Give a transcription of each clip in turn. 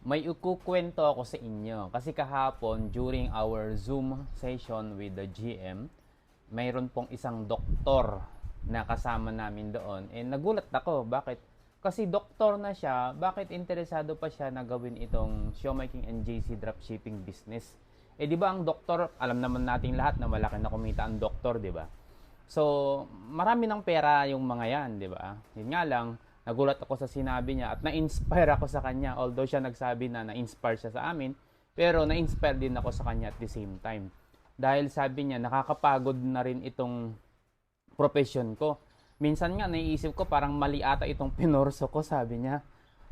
May ikukwento ako sa inyo. Kasi kahapon, during our Zoom session with the GM, mayroon pong isang doktor na kasama namin doon. And nagulat ako. Bakit? Kasi doktor na siya, bakit interesado pa siya na gawin itong Showmaking and JC Dropshipping business? Eh di ba ang doktor, alam naman nating lahat na malaki na kumita ang doktor, di ba? So, marami ng pera yung mga yan, di ba? Yun nga lang, nagulat ako sa sinabi niya at na-inspire ako sa kanya. Although siya nagsabi na na-inspire siya sa amin, pero na-inspire din ako sa kanya at the same time. Dahil sabi niya, nakakapagod na rin itong profession ko. Minsan nga, naiisip ko parang mali ata itong pinorso ko, sabi niya.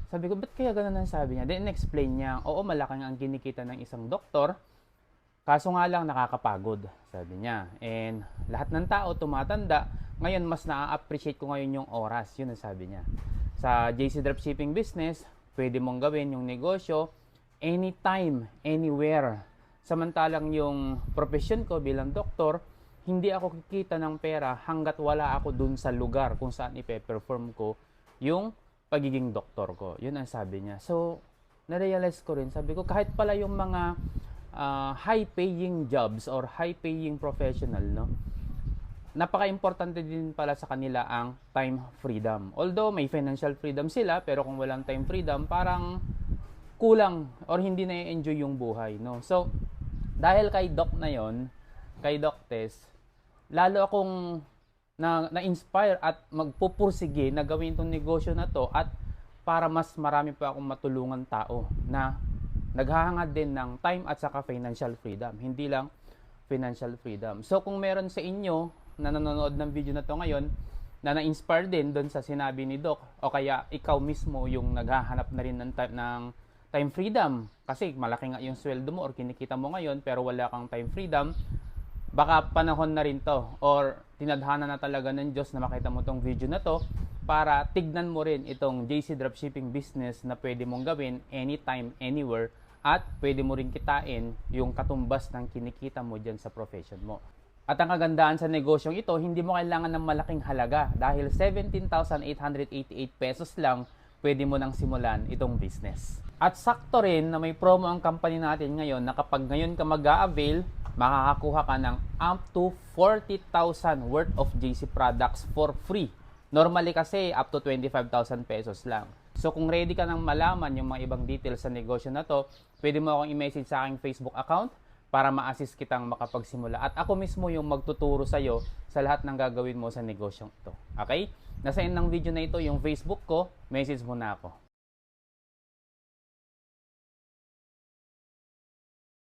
Sabi ko, ba't kaya ganun ang sabi niya? Then explain niya, oo, malaking ang kinikita ng isang doktor, kaso nga lang nakakapagod, sabi niya. And lahat ng tao tumatanda, ngayon mas na-appreciate ko ngayon yung oras, yun ang sabi niya. Sa JC Dropshipping business, pwede mong gawin yung negosyo anytime, anywhere. Samantalang yung profession ko bilang doktor, hindi ako kikita ng pera hanggat wala ako dun sa lugar kung saan ipe-perform ko yung pagiging doktor ko. Yun ang sabi niya. So, na-realize ko rin, sabi ko, kahit pala yung mga high-paying jobs or high-paying professional, no? Napaka-importante din pala sa kanila ang time freedom. Although may financial freedom sila, pero kung walang time freedom, parang kulang or hindi na-enjoy yung buhay, no? So, dahil kay Doc na yon, kay Doc Tess, lalo akong na-inspire at magpupursige na gawin itong negosyo na to at para mas marami pa akong matulungan tao na naghahangad din ng time at saka financial freedom. Hindi lang financial freedom. So kung meron sa inyo na nanonood ng video na to ngayon na na-inspire din doon sa sinabi ni Doc o kaya ikaw mismo yung naghahanap na rin ng time freedom kasi malaki nga yung sweldo mo or kinikita mo ngayon pero wala kang time freedom, baka panahon na rin to or tinadhana na talaga ng Diyos na makita mo tong video na to para tignan mo rin itong JC Dropshipping business na pwede mong gawin anytime, anywhere at pwede mo rin kitain yung katumbas ng kinikita mo dyan sa profession mo. At ang kagandahan sa negosyong ito, hindi mo kailangan ng malaking halaga dahil 17,888 pesos lang pwede mo nang simulan itong business. At sakto rin na may promo ang company natin ngayon na kapag ngayon ka mag-a-avail, makakakuha ka ng up to 40,000 worth of JC products for free. Normally kasi up to 25,000 pesos lang. So kung ready ka nang malaman yung mga ibang details sa negosyo na to, pwede mo akong i-message sa aking Facebook account para ma-assist kitang makapagsimula. At ako mismo yung magtuturo sa'yo sa lahat ng gagawin mo sa negosyong ito. Okay? Nasa end ng video na ito yung Facebook ko, message mo na ako.